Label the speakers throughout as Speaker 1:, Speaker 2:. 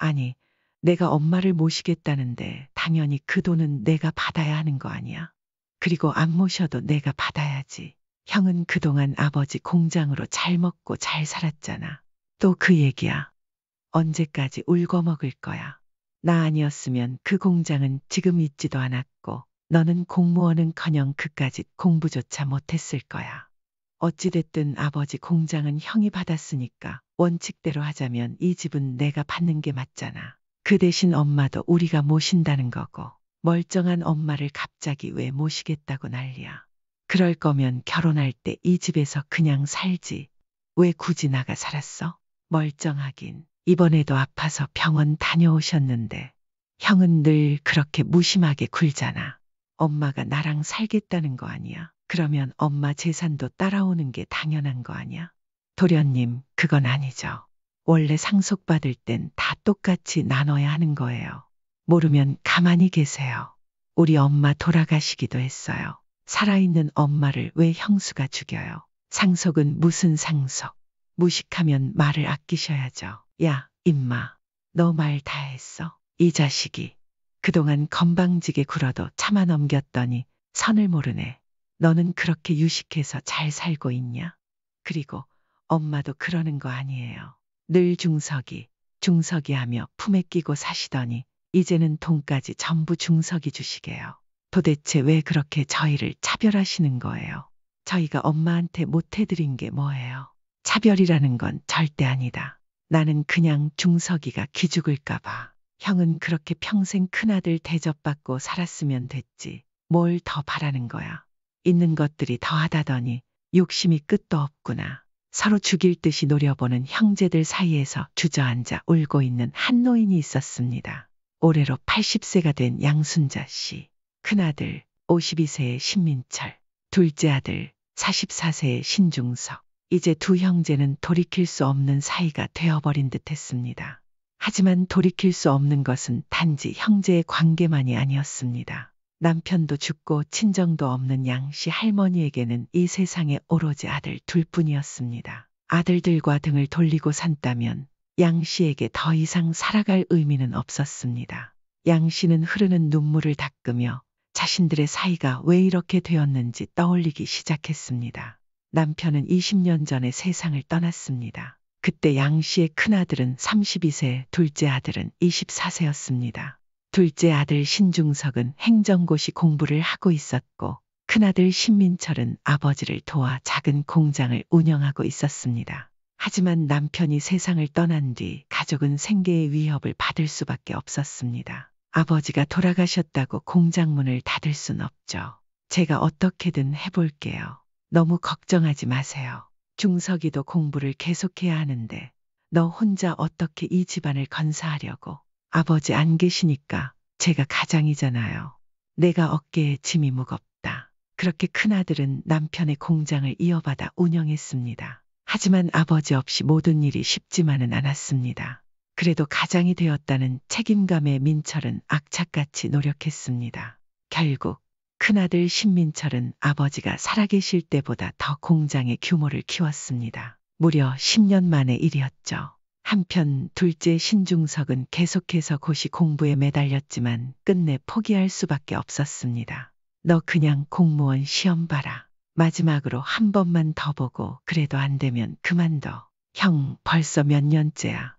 Speaker 1: 아니, 내가 엄마를 모시겠다는데 당연히 그 돈은 내가 받아야 하는 거 아니야? 그리고 안 모셔도 내가 받아야지. 형은 그동안 아버지 공장으로 잘 먹고 잘 살았잖아. 또 그 얘기야. 언제까지 울고 먹을 거야. 나 아니었으면 그 공장은 지금 있지도 않았고 너는 공무원은커녕 그까짓 공부조차 못했을 거야. 어찌됐든 아버지 공장은 형이 받았으니까 원칙대로 하자면 이 집은 내가 받는 게 맞잖아. 그 대신 엄마도 우리가 모신다는 거고 멀쩡한 엄마를 갑자기 왜 모시겠다고 난리야. 그럴 거면 결혼할 때 이 집에서 그냥 살지. 왜 굳이 나가 살았어? 멀쩡하긴. 이번에도 아파서 병원 다녀오셨는데 형은 늘 그렇게 무심하게 굴잖아. 엄마가 나랑 살겠다는 거 아니야? 그러면 엄마 재산도 따라오는 게 당연한 거 아니야? 도련님, 그건 아니죠. 원래 상속받을 땐 다 똑같이 나눠야 하는 거예요. 모르면 가만히 계세요. 우리 엄마 돌아가시기도 했어요. 살아있는 엄마를 왜 형수가 죽여요? 상속은 무슨 상속? 무식하면 말을 아끼셔야죠. 야, 임마. 너 말 다 했어? 이 자식이. 그동안 건방지게 굴어도 참아 넘겼더니 선을 모르네. 너는 그렇게 유식해서 잘 살고 있냐? 그리고 엄마도 그러는 거 아니에요. 늘 중석이, 중석이 하며 품에 끼고 사시더니 이제는 돈까지 전부 중석이 주시게요. 도대체 왜 그렇게 저희를 차별하시는 거예요? 저희가 엄마한테 못해드린 게 뭐예요? 차별이라는 건 절대 아니다. 나는 그냥 중석이가 기죽을까 봐. 형은 그렇게 평생 큰아들 대접받고 살았으면 됐지. 뭘 더 바라는 거야. 있는 것들이 더하다더니 욕심이 끝도 없구나. 서로 죽일 듯이 노려보는 형제들 사이에서 주저앉아 울고 있는 한 노인이 있었습니다. 올해로 80세가 된 양순자 씨. 큰아들 52세의 신민철, 둘째 아들 44세의 신중석. 이제 두 형제는 돌이킬 수 없는 사이가 되어버린 듯 했습니다. 하지만 돌이킬 수 없는 것은 단지 형제의 관계만이 아니었습니다. 남편도 죽고 친정도 없는 양 씨 할머니에게는 이 세상에 오로지 아들 둘뿐이었습니다. 아들들과 등을 돌리고 산다면 양 씨에게 더 이상 살아갈 의미는 없었습니다. 양 씨는 흐르는 눈물을 닦으며 자신들의 사이가 왜 이렇게 되었는지 떠올리기 시작했습니다. 남편은 20년 전에 세상을 떠났습니다. 그때 양 씨의 큰아들은 32세, 둘째 아들은 24세였습니다. 둘째 아들 신중석은 행정고시 공부를 하고 있었고 큰아들 신민철은 아버지를 도와 작은 공장을 운영하고 있었습니다. 하지만 남편이 세상을 떠난 뒤 가족은 생계의 위협을 받을 수밖에 없었습니다. 아버지가 돌아가셨다고 공장 문을 닫을 순 없죠. 제가 어떻게든 해볼게요. 너무 걱정하지 마세요. 중석이도 공부를 계속해야 하는데 너 혼자 어떻게 이 집안을 건사하려고. 아버지 안 계시니까 제가 가장이잖아요. 내가 어깨에 짐이 무겁다. 그렇게 큰아들은 남편의 공장을 이어받아 운영했습니다. 하지만 아버지 없이 모든 일이 쉽지만은 않았습니다. 그래도 가장이 되었다는 책임감에 민철은 악착같이 노력했습니다. 결국 큰아들 신민철은 아버지가 살아계실 때보다 더 공장의 규모를 키웠습니다. 무려 10년 만의 일이었죠. 한편 둘째 신중석은 계속해서 고시 공부에 매달렸지만 끝내 포기할 수밖에 없었습니다. 너 그냥 공무원 시험 봐라. 마지막으로 한 번만 더 보고 그래도 안 되면 그만둬. 형 벌써 몇 년째야.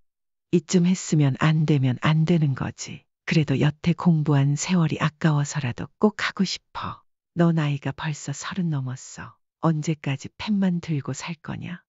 Speaker 1: 이쯤 했으면 안 되면 안 되는 거지. 그래도 여태 공부한 세월이 아까워서라도 꼭 하고 싶어. 너 나이가 벌써 30 넘었어. 언제까지 펜만 들고 살 거냐?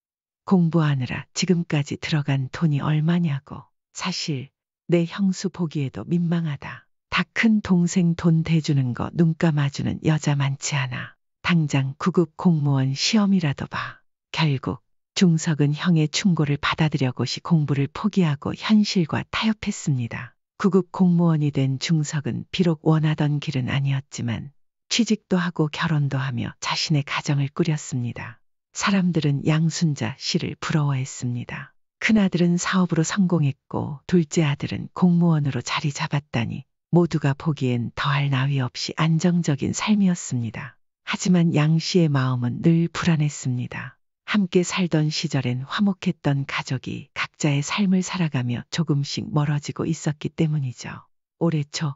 Speaker 1: 공부하느라 지금까지 들어간 돈이 얼마냐고. 사실 내 형수 보기에도 민망하다. 다 큰 동생 돈 대주는 거 눈 감아주는 여자 많지 않아. 당장 9급 공무원 시험이라도 봐. 결국 중석은 형의 충고를 받아들여 고시 공부를 포기하고 현실과 타협했습니다. 9급 공무원이 된 중석은 비록 원하던 길은 아니었지만 취직도 하고 결혼도 하며 자신의 가정을 꾸렸습니다. 사람들은 양순자 씨를 부러워했습니다. 큰아들은 사업으로 성공했고 둘째 아들은 공무원으로 자리 잡았다니 모두가 보기엔 더할 나위 없이 안정적인 삶이었습니다. 하지만 양 씨의 마음은 늘 불안했습니다. 함께 살던 시절엔 화목했던 가족이 각자의 삶을 살아가며 조금씩 멀어지고 있었기 때문이죠. 올해 초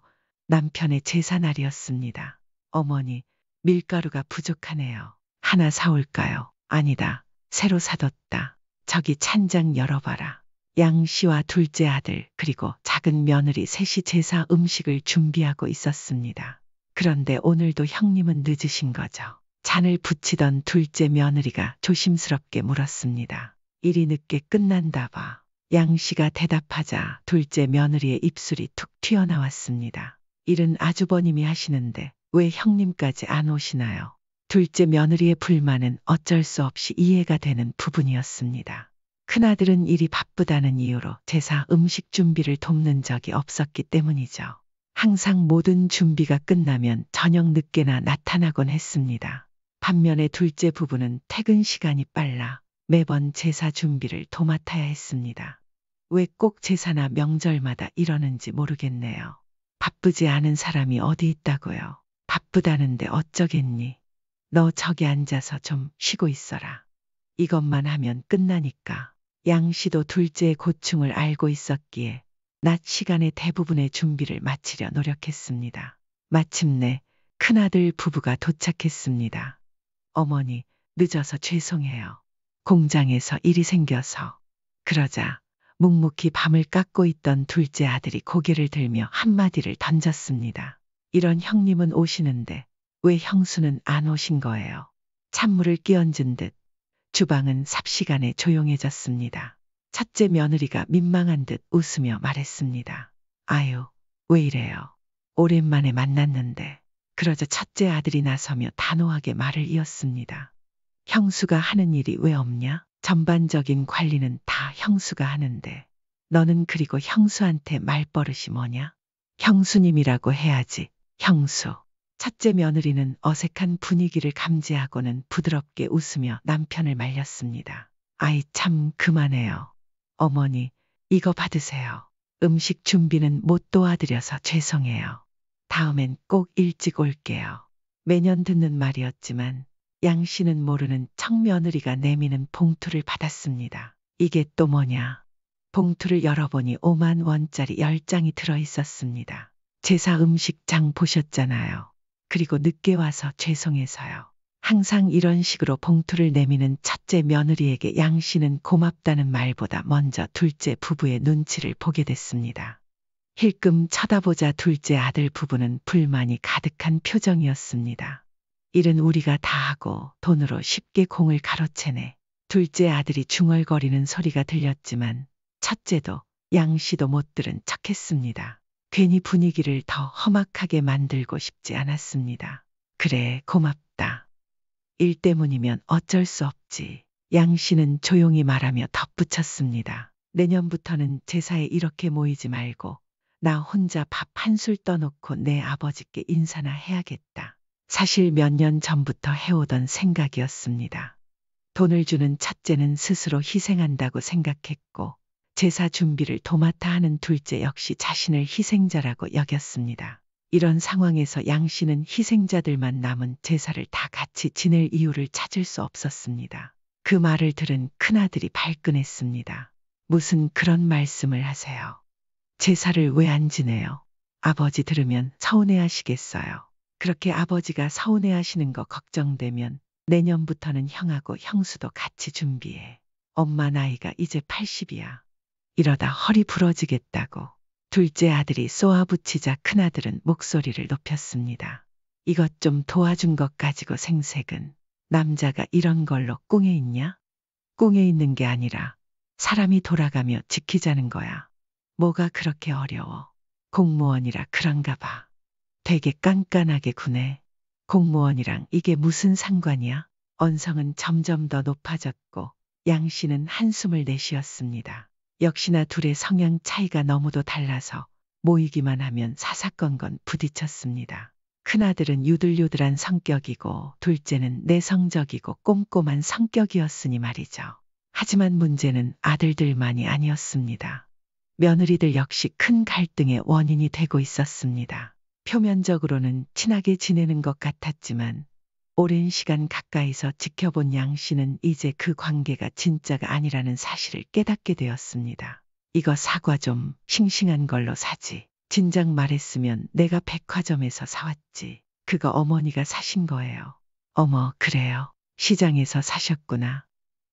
Speaker 1: 남편의 제사 날이었습니다. 어머니, 밀가루가 부족하네요. 하나 사올까요? 아니다. 새로 사뒀다. 저기 찬장 열어봐라. 양 씨와 둘째 아들 그리고 작은 며느리 셋이 제사 음식을 준비하고 있었습니다. 그런데 오늘도 형님은 늦으신 거죠. 잔을 붙이던 둘째 며느리가 조심스럽게 물었습니다. 일이 늦게 끝난다 봐. 양 씨가 대답하자 둘째 며느리의 입술이 툭 튀어나왔습니다. 일은 아주버님이 하시는데 왜 형님까지 안 오시나요? 둘째 며느리의 불만은 어쩔 수 없이 이해가 되는 부분이었습니다. 큰아들은 일이 바쁘다는 이유로 제사 음식 준비를 돕는 적이 없었기 때문이죠. 항상 모든 준비가 끝나면 저녁 늦게나 나타나곤 했습니다. 반면에 둘째 부부는 퇴근 시간이 빨라 매번 제사 준비를 도맡아야 했습니다. 왜 꼭 제사나 명절마다 이러는지 모르겠네요. 바쁘지 않은 사람이 어디 있다고요. 바쁘다는데 어쩌겠니? 너 저기 앉아서 좀 쉬고 있어라. 이것만 하면 끝나니까. 양 씨도 둘째의 고충을 알고 있었기에 낮 시간에 대부분의 준비를 마치려 노력했습니다. 마침내 큰아들 부부가 도착했습니다. 어머니, 늦어서 죄송해요. 공장에서 일이 생겨서. 그러자 묵묵히 밤을 깎고 있던 둘째 아들이 고개를 들며 한마디를 던졌습니다. 이런 형님은 오시는데 왜 형수는 안 오신 거예요? 찬물을 끼얹은 듯 주방은 삽시간에 조용해졌습니다. 첫째 며느리가 민망한 듯 웃으며 말했습니다. 아유, 왜 이래요? 오랜만에 만났는데. 그러자 첫째 아들이 나서며 단호하게 말을 이었습니다. 형수가 하는 일이 왜 없냐? 전반적인 관리는 다 형수가 하는데 너는 그리고 형수한테 말버릇이 뭐냐? 형수님이라고 해야지. 형수. 첫째 며느리는 어색한 분위기를 감지하고는 부드럽게 웃으며 남편을 말렸습니다. 아이 참 그만해요. 어머니, 이거 받으세요. 음식 준비는 못 도와드려서 죄송해요. 다음엔 꼭 일찍 올게요. 매년 듣는 말이었지만 양 씨는 모르는 청며느리가 내미는 봉투를 받았습니다. 이게 또 뭐냐? 봉투를 열어보니 5만 원짜리 10장이 들어있었습니다. 제사 음식장 보셨잖아요. 그리고 늦게 와서 죄송해서요. 항상 이런 식으로 봉투를 내미는 첫째 며느리에게 양 씨는 고맙다는 말보다 먼저 둘째 부부의 눈치를 보게 됐습니다. 힐끔 쳐다보자 둘째 아들 부부는 불만이 가득한 표정이었습니다. 일은 우리가 다 하고 돈으로 쉽게 공을 가로채네. 둘째 아들이 중얼거리는 소리가 들렸지만 첫째도 양 씨도 못 들은 척했습니다. 괜히 분위기를 더 험악하게 만들고 싶지 않았습니다. 그래, 고맙다. 일 때문이면 어쩔 수 없지. 양 씨는 조용히 말하며 덧붙였습니다. 내년부터는 제사에 이렇게 모이지 말고 나 혼자 밥 한술 떠놓고 내 아버지께 인사나 해야겠다. 사실 몇 년 전부터 해오던 생각이었습니다. 돈을 주는 첫째는 스스로 희생한다고 생각했고 제사 준비를 도맡아 하는 둘째 역시 자신을 희생자라고 여겼습니다. 이런 상황에서 양 씨는 희생자들만 남은 제사를 다 같이 지낼 이유를 찾을 수 없었습니다. 그 말을 들은 큰아들이 발끈했습니다. 무슨 그런 말씀을 하세요? 제사를 왜 안 지내요? 아버지 들으면 서운해하시겠어요. 그렇게 아버지가 서운해하시는 거 걱정되면 내년부터는 형하고 형수도 같이 준비해. 엄마 나이가 이제 80이야. 이러다 허리 부러지겠다고. 둘째 아들이 쏘아붙이자 큰아들은 목소리를 높였습니다. 이것 좀 도와준 것 가지고 생색은. 남자가 이런 걸로 꿍에 있냐? 꿍에 있는 게 아니라 사람이 돌아가며 지키자는 거야. 뭐가 그렇게 어려워. 공무원이라 그런가 봐. 되게 깐깐하게 구네. 공무원이랑 이게 무슨 상관이야? 언성은 점점 더 높아졌고 양 씨는 한숨을 내쉬었습니다. 역시나 둘의 성향 차이가 너무도 달라서 모이기만 하면 사사건건 부딪혔습니다. 큰아들은 유들유들한 성격이고 둘째는 내성적이고 꼼꼼한 성격이었으니 말이죠. 하지만 문제는 아들들만이 아니었습니다. 며느리들 역시 큰 갈등의 원인이 되고 있었습니다. 표면적으로는 친하게 지내는 것 같았지만 오랜 시간 가까이서 지켜본 양 씨는 이제 그 관계가 진짜가 아니라는 사실을 깨닫게 되었습니다. 이거 사과 좀 싱싱한 걸로 사지. 진작 말했으면 내가 백화점에서 사왔지. 그거 어머니가 사신 거예요. 어머, 그래요. 시장에서 사셨구나.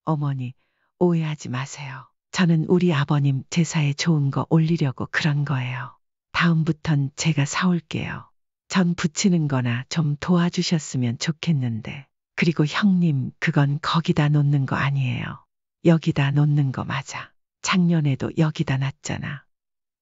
Speaker 1: 어머니, 오해하지 마세요. 저는 우리 아버님 제사에 좋은 거 올리려고 그런 거예요. 다음부턴 제가 사올게요. 전 부치는 거나 좀 도와주셨으면 좋겠는데. 그리고 형님, 그건 거기다 놓는 거 아니에요. 여기다 놓는 거 맞아. 작년에도 여기다 놨잖아.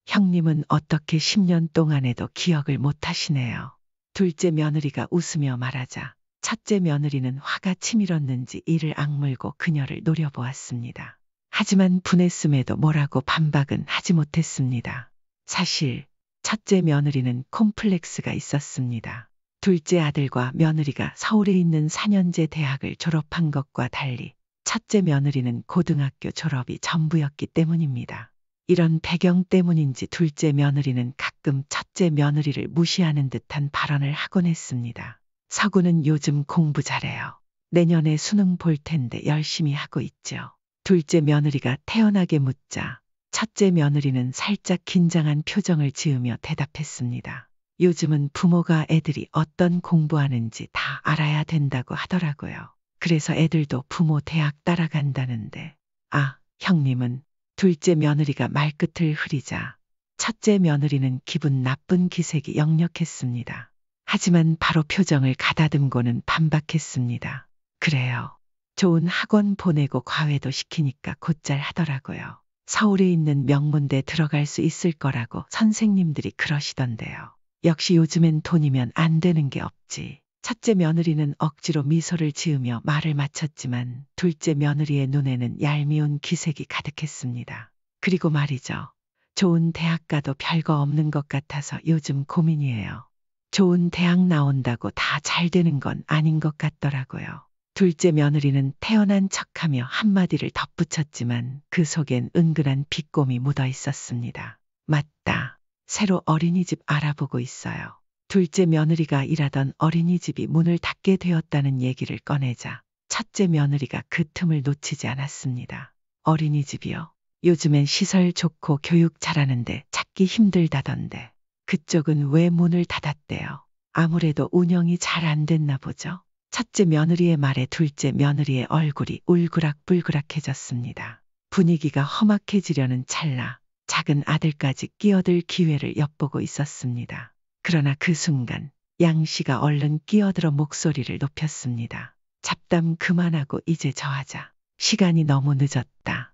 Speaker 1: 형님은 어떻게 10년 동안에도 기억을 못 하시네요. 둘째 며느리가 웃으며 말하자 첫째 며느리는 화가 치밀었는지 이를 악물고 그녀를 노려보았습니다. 하지만 분했음에도 뭐라고 반박은 하지 못했습니다. 사실 첫째 며느리는 콤플렉스가 있었습니다. 둘째 아들과 며느리가 서울에 있는 4년제 대학을 졸업한 것과 달리 첫째 며느리는 고등학교 졸업이 전부였기 때문입니다. 이런 배경 때문인지 둘째 며느리는 가끔 첫째 며느리를 무시하는 듯한 발언을 하곤 했습니다. 서구는 요즘 공부 잘해요. 내년에 수능 볼 텐데 열심히 하고 있죠. 둘째 며느리가 태연하게 묻자 첫째 며느리는 살짝 긴장한 표정을 지으며 대답했습니다. 요즘은 부모가 애들이 어떤 공부하는지 다 알아야 된다고 하더라고요. 그래서 애들도 부모 대학 따라간다는데. 아, 형님은? 둘째 며느리가 말끝을 흐리자 첫째 며느리는 기분 나쁜 기색이 역력했습니다. 하지만 바로 표정을 가다듬고는 반박했습니다. 그래요. 좋은 학원 보내고 과외도 시키니까 곧잘 하더라고요. 서울에 있는 명문대 들어갈 수 있을 거라고 선생님들이 그러시던데요. 역시 요즘엔 돈이면 안 되는 게 없지. 첫째 며느리는 억지로 미소를 지으며 말을 마쳤지만 둘째 며느리의 눈에는 얄미운 기색이 가득했습니다. 그리고 말이죠. 좋은 대학 가도 별거 없는 것 같아서 요즘 고민이에요. 좋은 대학 나온다고 다 잘 되는 건 아닌 것 같더라고요. 둘째 며느리는 태연한 척하며 한마디를 덧붙였지만 그 속엔 은근한 비꼼이 묻어 있었습니다. 맞다. 새로 어린이집 알아보고 있어요. 둘째 며느리가 일하던 어린이집이 문을 닫게 되었다는 얘기를 꺼내자 첫째 며느리가 그 틈을 놓치지 않았습니다. 어린이집이요? 요즘엔 시설 좋고 교육 잘하는데 찾기 힘들다던데. 그쪽은 왜 문을 닫았대요? 아무래도 운영이 잘 안 됐나 보죠. 첫째 며느리의 말에 둘째 며느리의 얼굴이 울그락불그락해졌습니다. 분위기가 험악해지려는 찰나 작은 아들까지 끼어들 기회를 엿보고 있었습니다. 그러나 그 순간 양 씨가 얼른 끼어들어 목소리를 높였습니다. 잡담 그만하고 이제 저 하자. 시간이 너무 늦었다.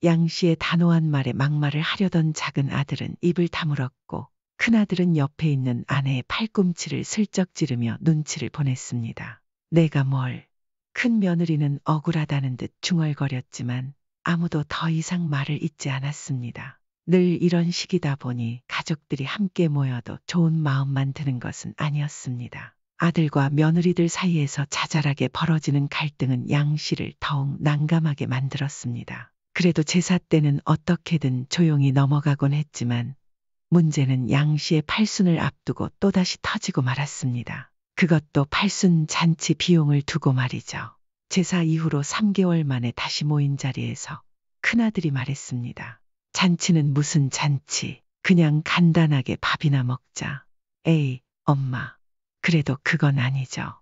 Speaker 1: 양 씨의 단호한 말에 막말을 하려던 작은 아들은 입을 다물었고 큰아들은 옆에 있는 아내의 팔꿈치를 슬쩍 찌르며 눈치를 보냈습니다. 내가 뭘. 큰 며느리는 억울하다는 듯 중얼거렸지만 아무도 더 이상 말을 잇지 않았습니다. 늘 이런 시기다 보니 가족들이 함께 모여도 좋은 마음만 드는 것은 아니었습니다. 아들과 며느리들 사이에서 자잘하게 벌어지는 갈등은 양 씨를 더욱 난감하게 만들었습니다. 그래도 제사 때는 어떻게든 조용히 넘어가곤 했지만 문제는 양 씨의 팔순을 앞두고 또다시 터지고 말았습니다. 그것도 팔순 잔치 비용을 두고 말이죠. 제사 이후로 3개월 만에 다시 모인 자리에서 큰아들이 말했습니다. 잔치는 무슨 잔치. 그냥 간단하게 밥이나 먹자. 에이, 엄마. 그래도 그건 아니죠.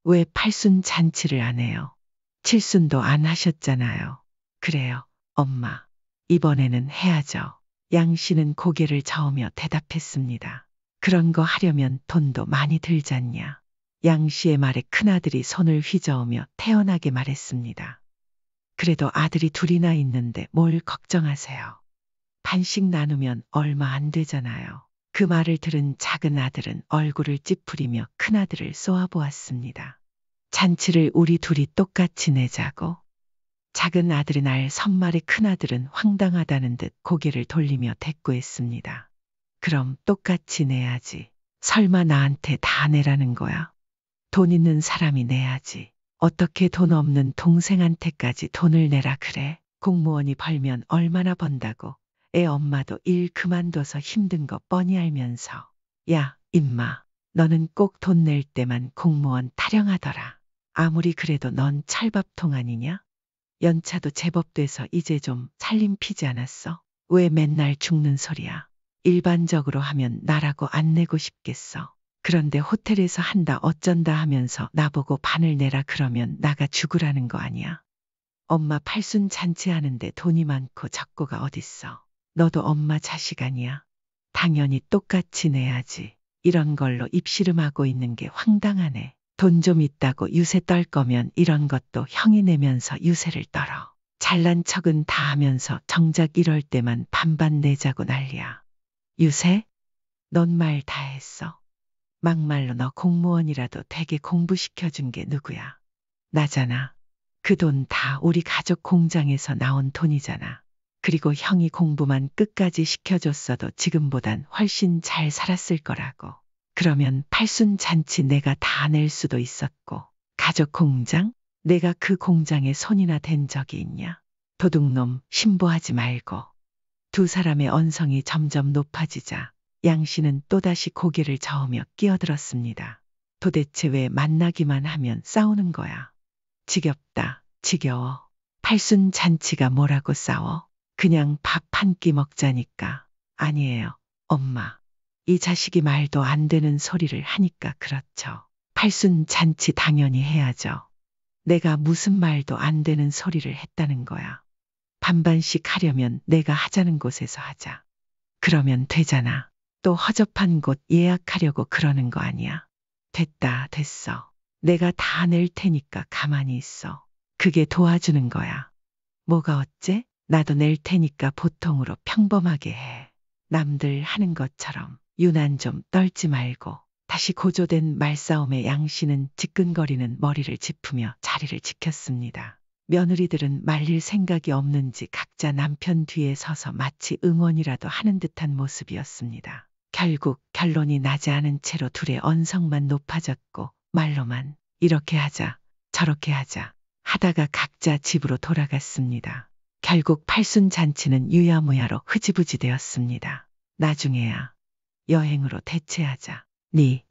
Speaker 1: 왜 팔순 잔치를 안 해요? 칠순도 안 하셨잖아요. 그래요, 엄마. 이번에는 해야죠. 양 씨는 고개를 저으며 대답했습니다. 그런 거 하려면 돈도 많이 들잖냐. 양 씨의 말에 큰아들이 손을 휘저으며 태연하게 말했습니다. 그래도 아들이 둘이나 있는데 뭘 걱정하세요. 반씩 나누면 얼마 안 되잖아요. 그 말을 들은 작은 아들은 얼굴을 찌푸리며 큰아들을 쏘아보았습니다. 잔치를 우리 둘이 똑같이 내자고. 작은 아들의 날 선말에 큰아들은 황당하다는 듯 고개를 돌리며 대꾸했습니다. 그럼 똑같이 내야지. 설마 나한테 다 내라는 거야? 돈 있는 사람이 내야지. 어떻게 돈 없는 동생한테까지 돈을 내라 그래? 공무원이 벌면 얼마나 번다고. 애 엄마도 일 그만둬서 힘든 거 뻔히 알면서. 야, 임마. 너는 꼭 돈 낼 때만 공무원 타령하더라. 아무리 그래도 넌 철밥통 아니냐? 연차도 제법 돼서 이제 좀 살림 피지 않았어? 왜 맨날 죽는 소리야? 일반적으로 하면 나라고 안 내고 싶겠어. 그런데 호텔에서 한다 어쩐다 하면서 나보고 반을 내라 그러면 나가 죽으라는 거 아니야? 엄마 팔순 잔치하는데 돈이 많고 적고가 어딨어. 너도 엄마 자식 아니야? 당연히 똑같이 내야지. 이런 걸로 입씨름하고 있는 게 황당하네. 돈 좀 있다고 유세 떨 거면 이런 것도 형이 내면서 유세를 떨어. 잘난 척은 다 하면서 정작 이럴 때만 반반 내자고 난리야. 유세? 넌 말 다 했어. 막말로 너 공무원이라도 되게 공부시켜준 게 누구야? 나잖아. 그 돈 다 우리 가족 공장에서 나온 돈이잖아. 그리고 형이 공부만 끝까지 시켜줬어도 지금보단 훨씬 잘 살았을 거라고. 그러면 팔순 잔치 내가 다 낼 수도 있었고. 가족 공장? 내가 그 공장에 손이나 댄 적이 있냐? 도둑놈 신보하지 말고. 두 사람의 언성이 점점 높아지자 양 씨는 또다시 고개를 저으며 끼어들었습니다. 도대체 왜 만나기만 하면 싸우는 거야? 지겹다, 지겨워. 팔순 잔치가 뭐라고 싸워? 그냥 밥 한 끼 먹자니까. 아니에요, 엄마. 이 자식이 말도 안 되는 소리를 하니까 그렇죠. 팔순 잔치 당연히 해야죠. 내가 무슨 말도 안 되는 소리를 했다는 거야. 반반씩 하려면 내가 하자는 곳에서 하자. 그러면 되잖아. 또 허접한 곳 예약하려고 그러는 거 아니야. 됐다, 됐어. 내가 다 낼 테니까 가만히 있어. 그게 도와주는 거야. 뭐가 어째? 나도 낼 테니까 보통으로 평범하게 해. 남들 하는 것처럼 유난 좀 떨지 말고. 다시 고조된 말싸움에 양 씨는 지끈거리는 머리를 짚으며 자리를 지켰습니다. 며느리들은 말릴 생각이 없는지 각자 남편 뒤에 서서 마치 응원이라도 하는 듯한 모습이었습니다. 결국 결론이 나지 않은 채로 둘의 언성만 높아졌고 말로만 이렇게 하자 저렇게 하자 하다가 각자 집으로 돌아갔습니다. 결국 팔순 잔치는 유야무야로 흐지부지 되었습니다. 나중에야 여행으로 대체하자. 네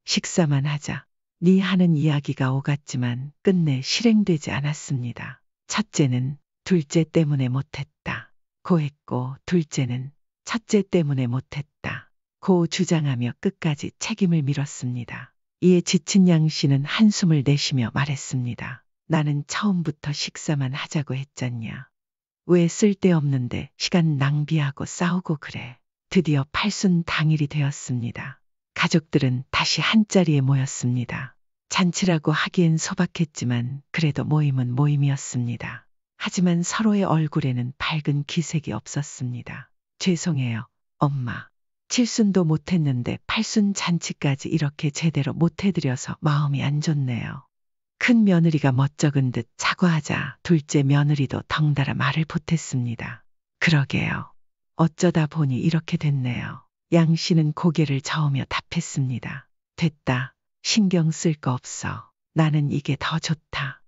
Speaker 1: 식사만 하자. 네 하는 이야기가 오갔지만 끝내 실행되지 않았습니다. 첫째는 둘째 때문에 못했다. 고 했고 둘째는 첫째 때문에 못했다. 고 주장하며 끝까지 책임을 밀었습니다. 이에 지친 양 씨는 한숨을 내쉬며 말했습니다. 나는 처음부터 식사만 하자고 했잖냐. 왜 쓸데없는데 시간 낭비하고 싸우고 그래. 드디어 팔순 당일이 되었습니다. 가족들은 다시 한자리에 모였습니다. 잔치라고 하기엔 소박했지만 그래도 모임은 모임이었습니다. 하지만 서로의 얼굴에는 밝은 기색이 없었습니다. 죄송해요, 엄마. 칠순도 못했는데 팔순 잔치까지 이렇게 제대로 못해드려서 마음이 안 좋네요. 큰 며느리가 멋쩍은 듯 사과하자 둘째 며느리도 덩달아 말을 보탰습니다. 그러게요. 어쩌다 보니 이렇게 됐네요. 양 씨는 고개를 저으며 답했습니다. 됐다. 신경 쓸 거 없어. 나는 이게 더 좋다.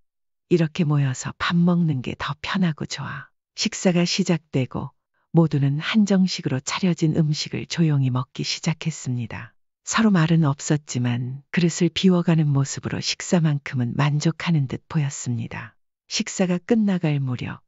Speaker 1: 이렇게 모여서 밥 먹는 게 더 편하고 좋아. 식사가 시작되고 모두는 한정식으로 차려진 음식을 조용히 먹기 시작했습니다. 서로 말은 없었지만 그릇을 비워가는 모습으로 식사만큼은 만족하는 듯 보였습니다. 식사가 끝나갈 무렵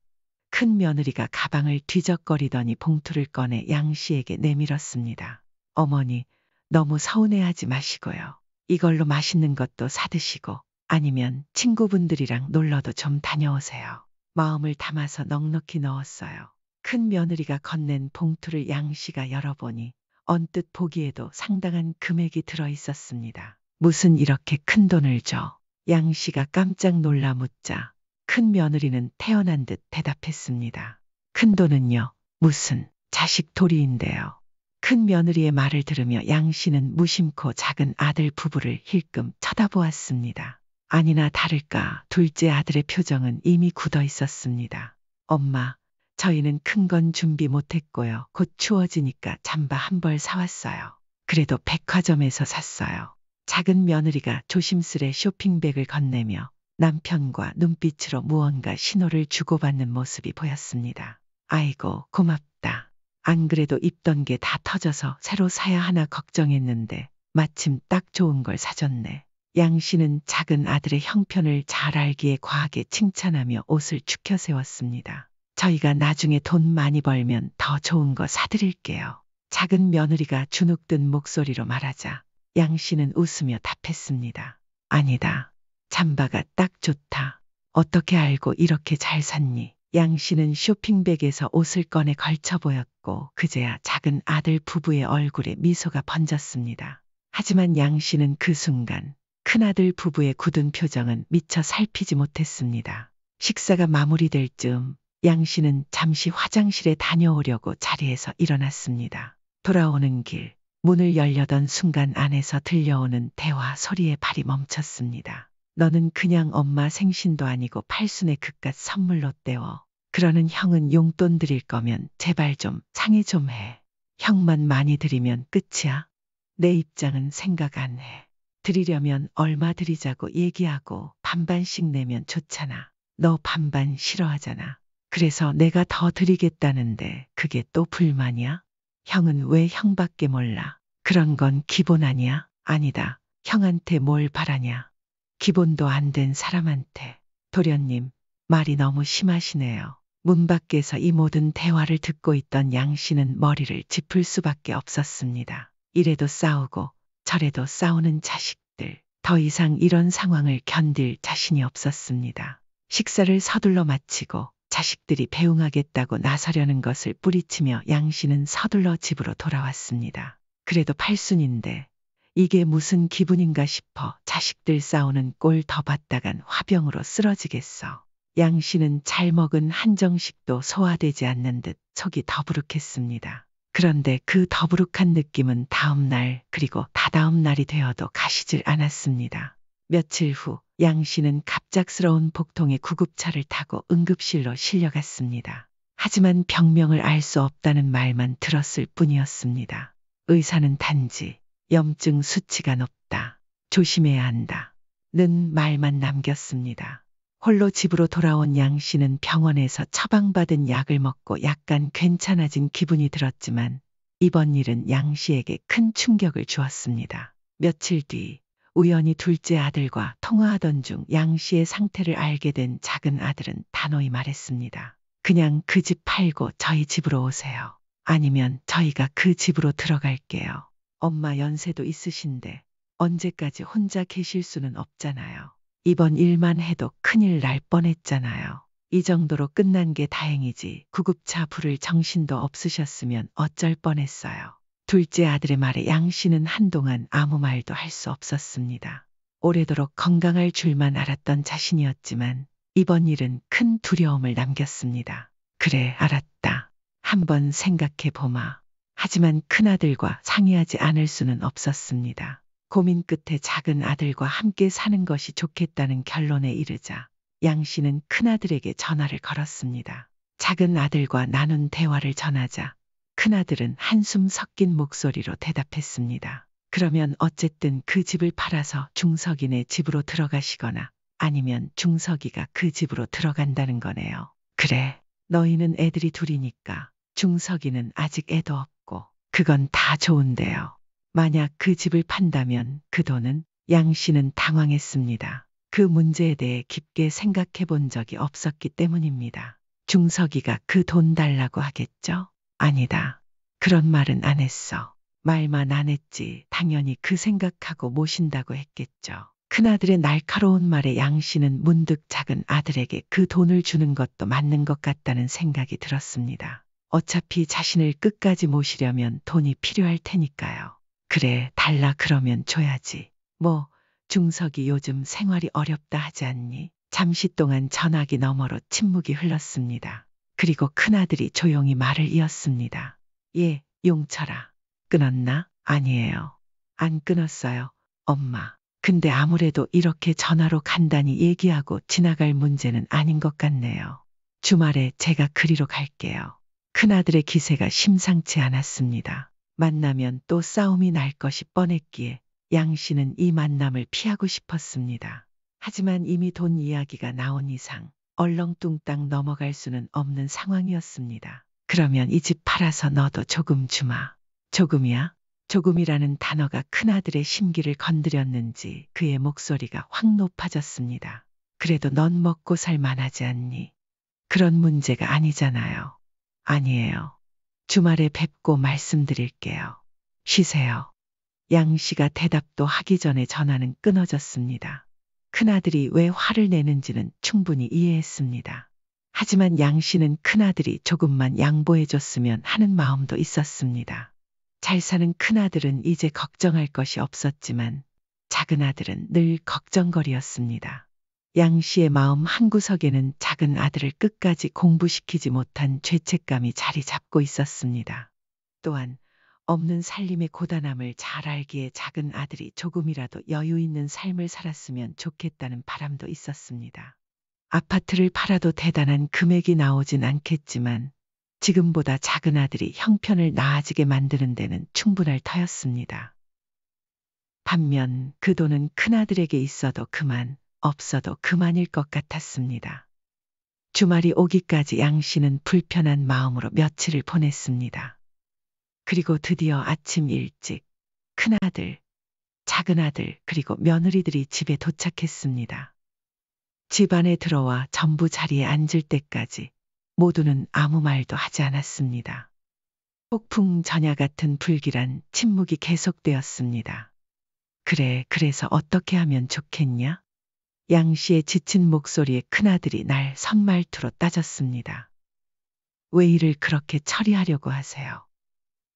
Speaker 1: 큰 며느리가 가방을 뒤적거리더니 봉투를 꺼내 양 씨에게 내밀었습니다. 어머니, 너무 서운해하지 마시고요. 이걸로 맛있는 것도 사드시고 아니면 친구분들이랑 놀러도 좀 다녀오세요. 마음을 담아서 넉넉히 넣었어요. 큰 며느리가 건넨 봉투를 양 씨가 열어보니 언뜻 보기에도 상당한 금액이 들어 있었습니다. 무슨 이렇게 큰 돈을 줘? 양 씨가 깜짝 놀라 묻자 큰 며느리는 태어난 듯 대답했습니다. 큰 돈은요? 무슨 자식 도리인데요. 큰 며느리의 말을 들으며 양 씨는 무심코 작은 아들 부부를 힐끔 쳐다보았습니다. 아니나 다를까 둘째 아들의 표정은 이미 굳어 있었습니다. 엄마, 저희는 큰 건 준비 못했고요. 곧 추워지니까 잠바 한 벌 사왔어요. 그래도 백화점에서 샀어요. 작은 며느리가 조심스레 쇼핑백을 건네며 남편과 눈빛으로 무언가 신호를 주고받는 모습이 보였습니다. 아이고 고맙다. 안 그래도 입던 게 다 터져서 새로 사야 하나 걱정했는데 마침 딱 좋은 걸 사줬네. 양 씨는 작은 아들의 형편을 잘 알기에 과하게 칭찬하며 옷을 축혀 세웠습니다. 저희가 나중에 돈 많이 벌면 더 좋은 거 사드릴게요. 작은 며느리가 주눅든 목소리로 말하자 양 씨는 웃으며 답했습니다. 아니다. 잠바가 딱 좋다. 어떻게 알고 이렇게 잘 샀니? 양 씨는 쇼핑백에서 옷을 꺼내 걸쳐 보였고 그제야 작은 아들 부부의 얼굴에 미소가 번졌습니다. 하지만 양 씨는 그 순간 큰아들 부부의 굳은 표정은 미처 살피지 못했습니다. 식사가 마무리될 즈음 양 씨는 잠시 화장실에 다녀오려고 자리에서 일어났습니다. 돌아오는 길 문을 열려던 순간 안에서 들려오는 대화 소리에 발이 멈췄습니다. 너는 그냥 엄마 생신도 아니고 팔순의 그깟 선물로 때워. 그러는 형은 용돈 드릴 거면 제발 좀 상의 좀 해. 형만 많이 드리면 끝이야. 내 입장은 생각 안 해. 드리려면 얼마 드리자고 얘기하고 반반씩 내면 좋잖아. 너 반반 싫어하잖아. 그래서 내가 더 드리겠다는데 그게 또 불만이야? 형은 왜 형밖에 몰라? 그런 건 기본 아니야? 아니다. 형한테 뭘 바라냐? 기본도 안 된 사람한테. 도련님, 말이 너무 심하시네요. 문 밖에서 이 모든 대화를 듣고 있던 양 씨는 머리를 짚을 수밖에 없었습니다. 이래도 싸우고 저래도 싸우는 자식들. 더 이상 이런 상황을 견딜 자신이 없었습니다. 식사를 서둘러 마치고 자식들이 배웅하겠다고 나서려는 것을 뿌리치며 양 씨는 서둘러 집으로 돌아왔습니다. 그래도 팔순인데 이게 무슨 기분인가 싶어 자식들 싸우는 꼴 더 봤다간 화병으로 쓰러지겠어. 양 씨는 잘 먹은 한정식도 소화되지 않는 듯 속이 더부룩했습니다. 그런데 그 더부룩한 느낌은 다음 날 그리고 다다음 날이 되어도 가시질 않았습니다. 며칠 후 양 씨는 갑작스러운 복통의 구급차를 타고 응급실로 실려갔습니다. 하지만 병명을 알 수 없다는 말만 들었을 뿐이었습니다. 의사는 단지 염증 수치가 높다. 조심해야 한다. 는 말만 남겼습니다. 홀로 집으로 돌아온 양 씨는 병원에서 처방받은 약을 먹고 약간 괜찮아진 기분이 들었지만 이번 일은 양 씨에게 큰 충격을 주었습니다. 며칠 뒤 우연히 둘째 아들과 통화하던 중 양 씨의 상태를 알게 된 작은 아들은 단호히 말했습니다. 그냥 그 집 팔고 저희 집으로 오세요. 아니면 저희가 그 집으로 들어갈게요. 엄마 연세도 있으신데 언제까지 혼자 계실 수는 없잖아요. 이번 일만 해도 큰일 날 뻔했잖아요. 이 정도로 끝난 게 다행이지 구급차 부를 정신도 없으셨으면 어쩔 뻔했어요. 둘째 아들의 말에 양 씨는 한동안 아무 말도 할 수 없었습니다. 오래도록 건강할 줄만 알았던 자신이었지만 이번 일은 큰 두려움을 남겼습니다. 그래, 알았다. 한번 생각해 보마. 하지만 큰아들과 상의하지 않을 수는 없었습니다. 고민 끝에 작은 아들과 함께 사는 것이 좋겠다는 결론에 이르자 양 씨는 큰아들에게 전화를 걸었습니다. 작은 아들과 나눈 대화를 전하자 큰아들은 한숨 섞인 목소리로 대답했습니다. 그러면 어쨌든 그 집을 팔아서 중석이네 집으로 들어가시거나 아니면 중석이가 그 집으로 들어간다는 거네요. 그래, 너희는 애들이 둘이니까 중석이는 아직 애도 없고 그건 다 좋은데요. 만약 그 집을 판다면 그 돈은? 양 씨는 당황했습니다. 그 문제에 대해 깊게 생각해 본 적이 없었기 때문입니다. 중석이가 그 돈 달라고 하겠죠? 아니다. 그런 말은 안 했어. 말만 안 했지 당연히 그 생각하고 모신다고 했겠죠. 큰아들의 날카로운 말에 양 씨는 문득 작은 아들에게 그 돈을 주는 것도 맞는 것 같다는 생각이 들었습니다. 어차피 자신을 끝까지 모시려면 돈이 필요할 테니까요. 그래, 달라 그러면 줘야지. 뭐 중석이 요즘 생활이 어렵다 하지 않니? 잠시 동안 전화기 너머로 침묵이 흘렀습니다. 그리고 큰아들이 조용히 말을 이었습니다. 예, 용철아. 끊었나? 아니에요. 안 끊었어요, 엄마. 근데 아무래도 이렇게 전화로 간단히 얘기하고 지나갈 문제는 아닌 것 같네요. 주말에 제가 그리로 갈게요. 큰아들의 기세가 심상치 않았습니다. 만나면 또 싸움이 날 것이 뻔했기에 양 씨는 이 만남을 피하고 싶었습니다. 하지만 이미 돈 이야기가 나온 이상 얼렁뚱땅 넘어갈 수는 없는 상황이었습니다. 그러면 이 집 팔아서 너도 조금 주마. 조금이야? 조금이라는 단어가 큰아들의 심기를 건드렸는지 그의 목소리가 확 높아졌습니다. 그래도 넌 먹고 살 만하지 않니? 그런 문제가 아니잖아요. 아니에요. 주말에 뵙고 말씀드릴게요. 쉬세요. 양 씨가 대답도 하기 전에 전화는 끊어졌습니다. 큰아들이 왜 화를 내는지는 충분히 이해했습니다. 하지만 양 씨는 큰아들이 조금만 양보해줬으면 하는 마음도 있었습니다. 잘 사는 큰아들은 이제 걱정할 것이 없었지만 작은아들은 늘 걱정거리였습니다. 양 씨의 마음 한구석에는 작은 아들을 끝까지 공부시키지 못한 죄책감이 자리 잡고 있었습니다. 또한 없는 살림의 고단함을 잘 알기에 작은 아들이 조금이라도 여유 있는 삶을 살았으면 좋겠다는 바람도 있었습니다. 아파트를 팔아도 대단한 금액이 나오진 않겠지만 지금보다 작은 아들이 형편을 나아지게 만드는 데는 충분할 터였습니다. 반면 그 돈은 큰아들에게 있어도 그만, 없어도 그만일 것 같았습니다. 주말이 오기까지 양 씨는 불편한 마음으로 며칠을 보냈습니다. 그리고 드디어 아침 일찍 큰아들, 작은아들 그리고 며느리들이 집에 도착했습니다. 집 안에 들어와 전부 자리에 앉을 때까지 모두는 아무 말도 하지 않았습니다. 폭풍 전야 같은 불길한 침묵이 계속되었습니다. 그래서 어떻게 하면 좋겠냐? 양 씨의 지친 목소리에 큰아들이 날 선말투로 따졌습니다. 왜 일을 그렇게 처리하려고 하세요?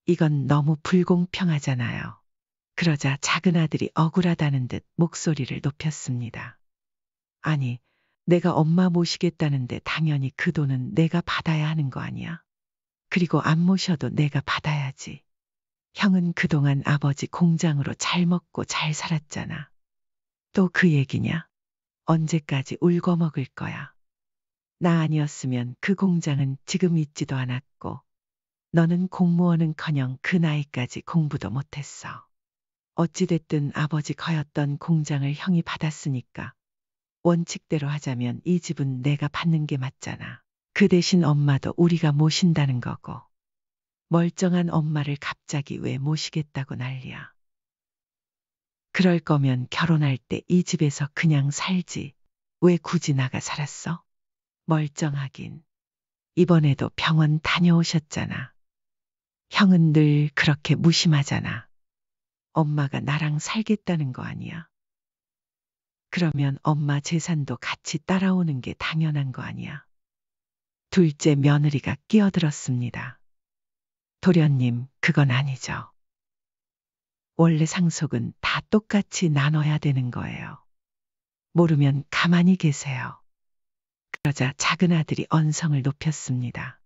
Speaker 1: 이건 너무 불공평하잖아요. 그러자 작은아들이 억울하다는 듯 목소리를 높였습니다. 아니, 내가 엄마 모시겠다는데 당연히 그 돈은 내가 받아야 하는 거 아니야? 그리고 안 모셔도 내가 받아야지. 형은 그동안 아버지 공장으로 잘 먹고 잘 살았잖아. 또 그 얘기냐? 언제까지 울고 먹을 거야? 나 아니었으면 그 공장은 지금 있지도 않았고 너는 공무원은커녕 그 나이까지 공부도 못했어. 어찌됐든 아버지 거였던 공장을 형이 받았으니까 원칙대로 하자면 이 집은 내가 받는 게 맞잖아. 그 대신 엄마도 우리가 모신다는 거고. 멀쩡한 엄마를 갑자기 왜 모시겠다고 난리야. 그럴 거면 결혼할 때 이 집에서 그냥 살지. 왜 굳이 나가 살았어? 멀쩡하긴. 이번에도 병원 다녀오셨잖아. 형은 늘 그렇게 무심하잖아. 엄마가 나랑 살겠다는 거 아니야? 그러면 엄마 재산도 같이 따라오는 게 당연한 거 아니야? 둘째 며느리가 끼어들었습니다. 도련님, 그건 아니죠. 원래 상속은 다 똑같이 나눠야 되는 거예요. 모르면 가만히 계세요. 그러자 작은 아들이 언성을 높였습니다.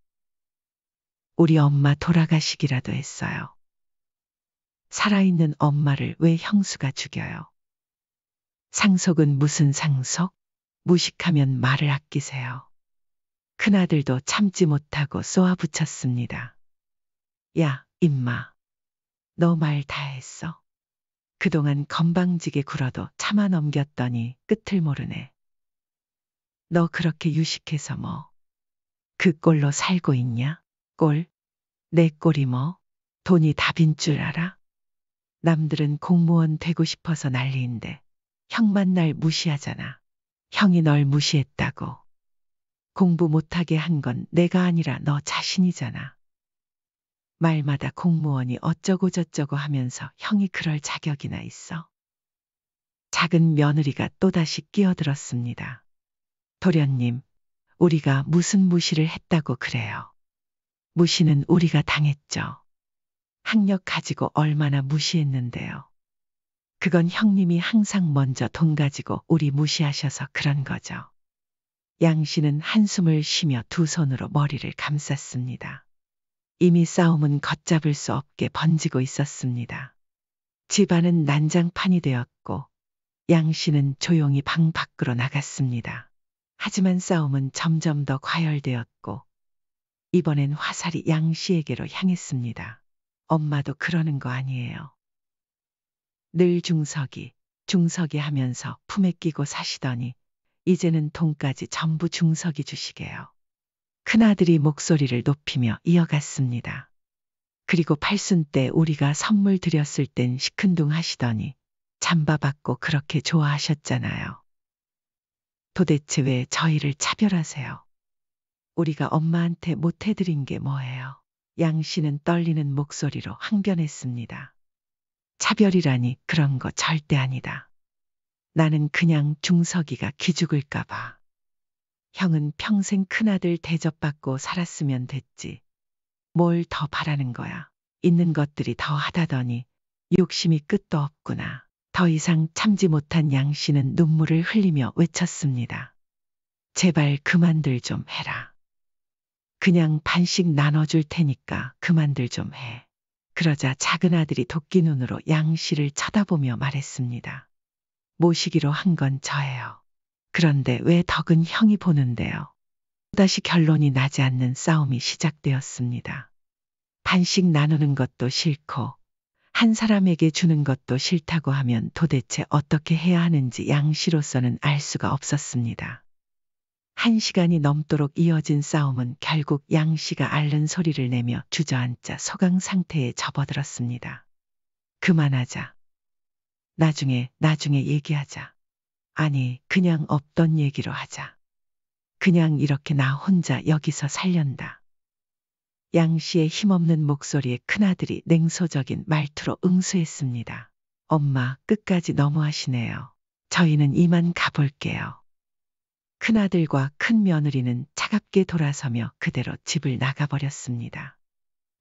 Speaker 1: 우리 엄마 돌아가시기라도 했어요. 살아있는 엄마를 왜 형수가 죽여요? 상속은 무슨 상속? 무식하면 말을 아끼세요. 큰아들도 참지 못하고 쏘아붙였습니다. 야, 임마. 너 말 다 했어. 그동안 건방지게 굴어도 참아 넘겼더니 끝을 모르네. 너 그렇게 유식해서 뭐. 그 꼴로 살고 있냐? 꼴? 내 꼴이 뭐? 돈이 답인 줄 알아? 남들은 공무원 되고 싶어서 난리인데 형만 날 무시하잖아. 형이 널 무시했다고. 공부 못하게 한 건 내가 아니라 너 자신이잖아. 말마다 공무원이 어쩌고 저쩌고 하면서 형이 그럴 자격이나 있어? 작은 며느리가 또다시 끼어들었습니다. 도련님, 우리가 무슨 무시를 했다고 그래요. 무시는 우리가 당했죠. 학력 가지고 얼마나 무시했는데요. 그건 형님이 항상 먼저 돈 가지고 우리 무시하셔서 그런 거죠. 양 씨는 한숨을 쉬며 두 손으로 머리를 감쌌습니다. 이미 싸움은 걷잡을 수 없게 번지고 있었습니다. 집안은 난장판이 되었고 양 씨는 조용히 방 밖으로 나갔습니다. 하지만 싸움은 점점 더 과열되었고 이번엔 화살이 양 씨에게로 향했습니다. 엄마도 그러는 거 아니에요. 늘 중석이 하면서 품에 끼고 사시더니 이제는 돈까지 전부 중석이 주시게요. 큰아들이 목소리를 높이며 이어갔습니다. 그리고 팔순 때 우리가 선물 드렸을 땐 시큰둥하시더니 잠바받고 그렇게 좋아하셨잖아요. 도대체 왜 저희를 차별하세요? 우리가 엄마한테 못해드린 게 뭐예요? 양 씨는 떨리는 목소리로 항변했습니다. 차별이라니 그런 거 절대 아니다. 나는 그냥 중석이가 기죽을까봐. 형은 평생 큰아들 대접받고 살았으면 됐지. 뭘 더 바라는 거야. 있는 것들이 더 하다더니 욕심이 끝도 없구나. 더 이상 참지 못한 양 씨는 눈물을 흘리며 외쳤습니다. 제발 그만들 좀 해라. 그냥 반씩 나눠줄 테니까 그만들 좀 해. 그러자 작은 아들이 도끼 눈으로 양 씨를 쳐다보며 말했습니다. 모시기로 한 건 저예요. 그런데 왜 덕은 형이 보는데요? 또다시 결론이 나지 않는 싸움이 시작되었습니다. 반씩 나누는 것도 싫고 한 사람에게 주는 것도 싫다고 하면 도대체 어떻게 해야 하는지 양 씨로서는 알 수가 없었습니다. 1시간이 넘도록 이어진 싸움은 결국 양 씨가 앓는 소리를 내며 주저앉아 소강 상태에 접어들었습니다. 그만하자. 나중에 얘기하자. 아니, 그냥 없던 얘기로 하자. 그냥 이렇게 나 혼자 여기서 살련다. 양 씨의 힘없는 목소리에 큰아들이 냉소적인 말투로 응수했습니다. 엄마, 끝까지 너무하시네요. 저희는 이만 가볼게요. 큰아들과 큰며느리는 차갑게 돌아서며 그대로 집을 나가버렸습니다.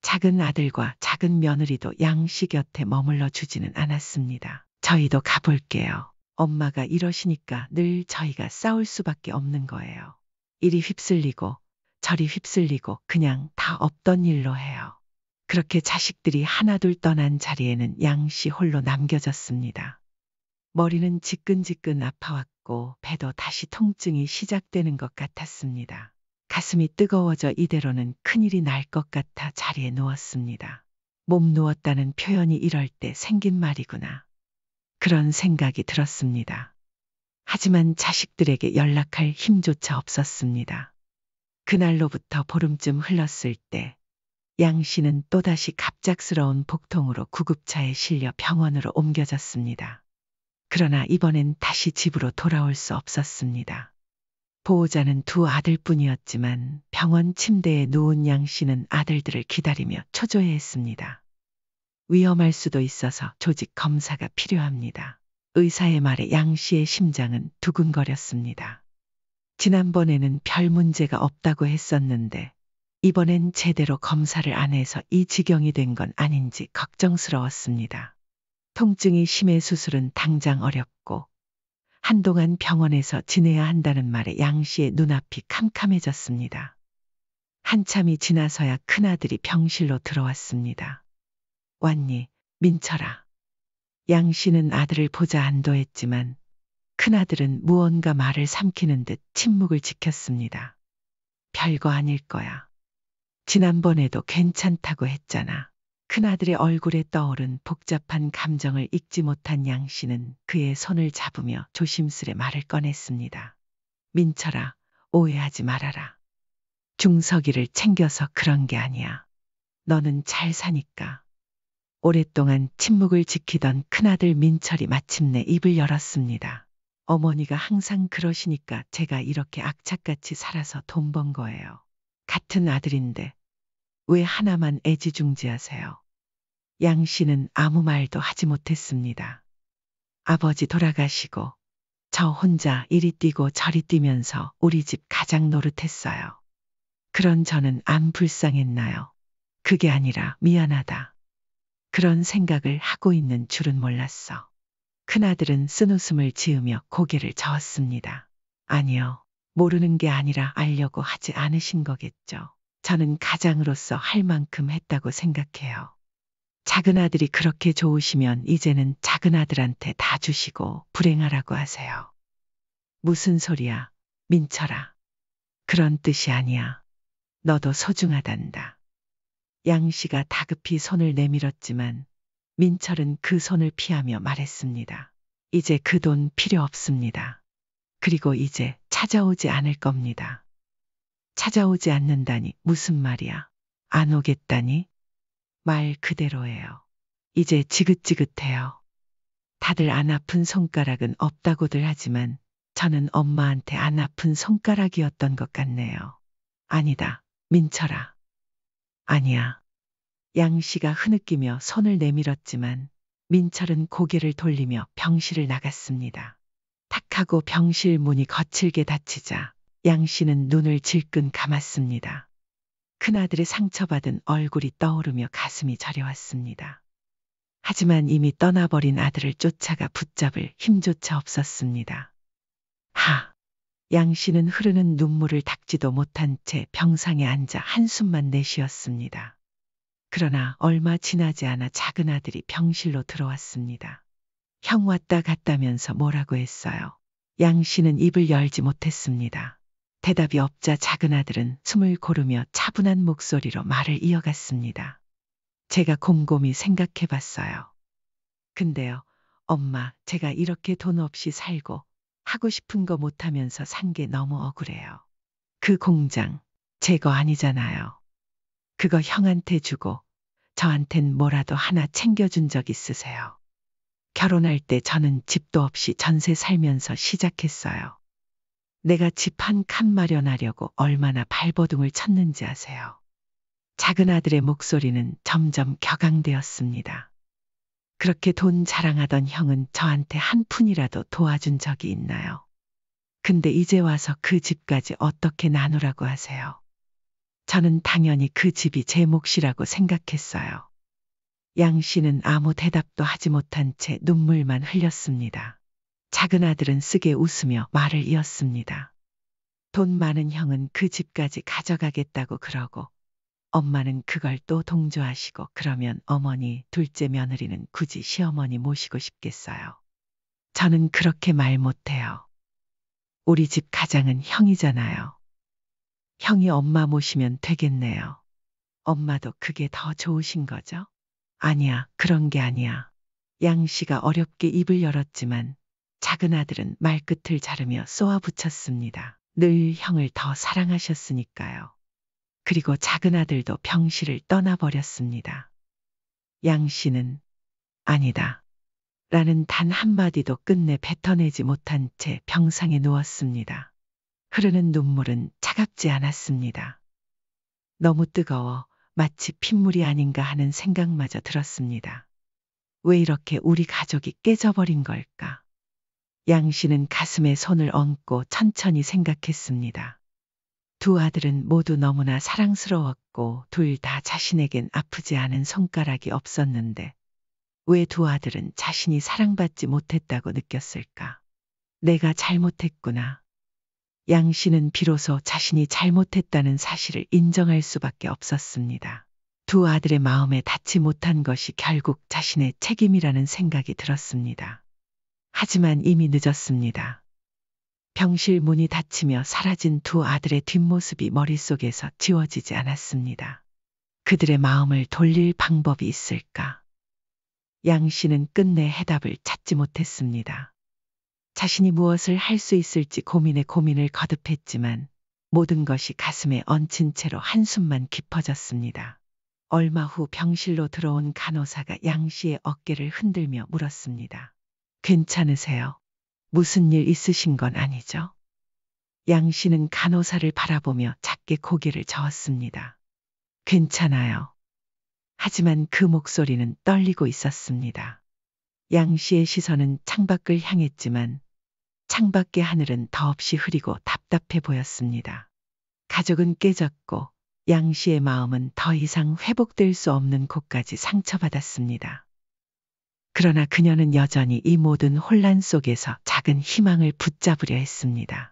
Speaker 1: 작은 아들과 작은 며느리도 양 씨 곁에 머물러 주지는 않았습니다. 저희도 가볼게요. 엄마가 이러시니까 늘 저희가 싸울 수밖에 없는 거예요. 이리 휩쓸리고 저리 휩쓸리고 그냥 다 없던 일로 해요. 그렇게 자식들이 하나둘 떠난 자리에는 양 씨 홀로 남겨졌습니다. 머리는 지끈지끈 아파왔고 배도 다시 통증이 시작되는 것 같았습니다. 가슴이 뜨거워져 이대로는 큰일이 날 것 같아 자리에 누웠습니다. 몸 누웠다는 표현이 이럴 때 생긴 말이구나. 그런 생각이 들었습니다. 하지만 자식들에게 연락할 힘조차 없었습니다. 그날로부터 보름쯤 흘렀을 때 양 씨는 또다시 갑작스러운 복통으로 구급차에 실려 병원으로 옮겨졌습니다. 그러나 이번엔 다시 집으로 돌아올 수 없었습니다. 보호자는 두 아들뿐이었지만 병원 침대에 누운 양 씨는 아들들을 기다리며 초조해했습니다. 위험할 수도 있어서 조직 검사가 필요합니다. 의사의 말에 양 씨의 심장은 두근거렸습니다. 지난번에는 별 문제가 없다고 했었는데 이번엔 제대로 검사를 안 해서 이 지경이 된 건 아닌지 걱정스러웠습니다. 통증이 심해 수술은 당장 어렵고 한동안 병원에서 지내야 한다는 말에 양 씨의 눈앞이 캄캄해졌습니다. 한참이 지나서야 큰아들이 병실로 들어왔습니다. 왔니, 민철아. 양 씨는 아들을 보자 안도했지만 큰아들은 무언가 말을 삼키는 듯 침묵을 지켰습니다. 별거 아닐 거야. 지난번에도 괜찮다고 했잖아. 큰아들의 얼굴에 떠오른 복잡한 감정을 읽지 못한 양 씨는 그의 손을 잡으며 조심스레 말을 꺼냈습니다. 민철아, 오해하지 말아라. 중석이를 챙겨서 그런 게 아니야. 너는 잘 사니까. 오랫동안 침묵을 지키던 큰아들 민철이 마침내 입을 열었습니다. 어머니가 항상 그러시니까 제가 이렇게 악착같이 살아서 돈 번 거예요. 같은 아들인데 왜 하나만 애지중지하세요? 양 씨는 아무 말도 하지 못했습니다. 아버지 돌아가시고 저 혼자 이리 뛰고 저리 뛰면서 우리 집 가장 노릇했어요. 그런 저는 안 불쌍했나요? 그게 아니라 미안하다. 그런 생각을 하고 있는 줄은 몰랐어. 큰아들은 쓴웃음을 지으며 고개를 저었습니다. 아니요, 모르는 게 아니라 알려고 하지 않으신 거겠죠. 저는 가장으로서 할 만큼 했다고 생각해요. 작은 아들이 그렇게 좋으시면 이제는 작은 아들한테 다 주시고 불행하라고 하세요. 무슨 소리야, 민철아. 그런 뜻이 아니야. 너도 소중하단다. 양 씨가 다급히 손을 내밀었지만 민철은 그 손을 피하며 말했습니다. 이제 그 돈 필요 없습니다. 그리고 이제 찾아오지 않을 겁니다. 찾아오지 않는다니 무슨 말이야? 안 오겠다니? 말 그대로예요. 이제 지긋지긋해요. 다들 안 아픈 손가락은 없다고들 하지만 저는 엄마한테 안 아픈 손가락이었던 것 같네요. 아니다, 민철아. 아니야. 양 씨가 흐느끼며 손을 내밀었지만 민철은 고개를 돌리며 병실을 나갔습니다. 탁 하고 병실 문이 거칠게 닫히자 양 씨는 눈을 질끈 감았습니다. 큰아들의 상처받은 얼굴이 떠오르며 가슴이 저려왔습니다. 하지만 이미 떠나버린 아들을 쫓아가 붙잡을 힘조차 없었습니다. 양 씨는 흐르는 눈물을 닦지도 못한 채 병상에 앉아 한숨만 내쉬었습니다. 그러나 얼마 지나지 않아 작은 아들이 병실로 들어왔습니다. 형 왔다 갔다면서 뭐라고 했어요. 양 씨는 입을 열지 못했습니다. 대답이 없자 작은 아들은 숨을 고르며 차분한 목소리로 말을 이어갔습니다. 제가 곰곰이 생각해 봤어요. 근데요, 엄마, 제가 이렇게 돈 없이 살고 하고 싶은 거 못하면서 산 게 너무 억울해요. 그 공장, 제 거 아니잖아요. 그거 형한테 주고 저한텐 뭐라도 하나 챙겨준 적 있으세요? 결혼할 때 저는 집도 없이 전세 살면서 시작했어요. 내가 집 한 칸 마련하려고 얼마나 발버둥을 쳤는지 아세요? 작은 아들의 목소리는 점점 격앙되었습니다. 그렇게 돈 자랑하던 형은 저한테 한 푼이라도 도와준 적이 있나요? 근데 이제 와서 그 집까지 어떻게 나누라고 하세요? 저는 당연히 그 집이 제 몫이라고 생각했어요. 양 씨는 아무 대답도 하지 못한 채 눈물만 흘렸습니다. 작은 아들은 쓰게 웃으며 말을 이었습니다. 돈 많은 형은 그 집까지 가져가겠다고 그러고 엄마는 그걸 또 동조하시고 그러면 어머니, 둘째 며느리는 굳이 시어머니 모시고 싶겠어요. 저는 그렇게 말 못해요. 우리 집 가장은 형이잖아요. 형이 엄마 모시면 되겠네요. 엄마도 그게 더 좋으신 거죠? 아니야, 그런 게 아니야. 양 씨가 어렵게 입을 열었지만 작은 아들은 말끝을 자르며 쏘아붙였습니다. 늘 형을 더 사랑하셨으니까요. 그리고 작은 아들도 병실을 떠나버렸습니다. 양 씨는 아니다. 라는 단 한마디도 끝내 뱉어내지 못한 채 병상에 누웠습니다. 흐르는 눈물은 차갑지 않았습니다. 너무 뜨거워 마치 핏물이 아닌가 하는 생각마저 들었습니다. 왜 이렇게 우리 가족이 깨져버린 걸까? 양 씨는 가슴에 손을 얹고 천천히 생각했습니다. 두 아들은 모두 너무나 사랑스러웠고 둘 다 자신에겐 아프지 않은 손가락이 없었는데 왜 두 아들은 자신이 사랑받지 못했다고 느꼈을까? 내가 잘못했구나. 양 씨는 비로소 자신이 잘못했다는 사실을 인정할 수밖에 없었습니다. 두 아들의 마음에 닿지 못한 것이 결국 자신의 책임이라는 생각이 들었습니다. 하지만 이미 늦었습니다. 병실 문이 닫히며 사라진 두 아들의 뒷모습이 머릿속에서 지워지지 않았습니다. 그들의 마음을 돌릴 방법이 있을까? 양 씨는 끝내 해답을 찾지 못했습니다. 자신이 무엇을 할 수 있을지 고민에 고민을 거듭했지만 모든 것이 가슴에 얹힌 채로 한숨만 깊어졌습니다. 얼마 후 병실로 들어온 간호사가 양 씨의 어깨를 흔들며 물었습니다. 괜찮으세요? 무슨 일 있으신 건 아니죠? 양 씨는 간호사를 바라보며 작게 고개를 저었습니다. 괜찮아요. 하지만 그 목소리는 떨리고 있었습니다. 양 씨의 시선은 창밖을 향했지만 창밖의 하늘은 더없이 흐리고 답답해 보였습니다. 가족은 깨졌고 양 씨의 마음은 더 이상 회복될 수 없는 곳까지 상처받았습니다. 그러나 그녀는 여전히 이 모든 혼란 속에서 작은 희망을 붙잡으려 했습니다.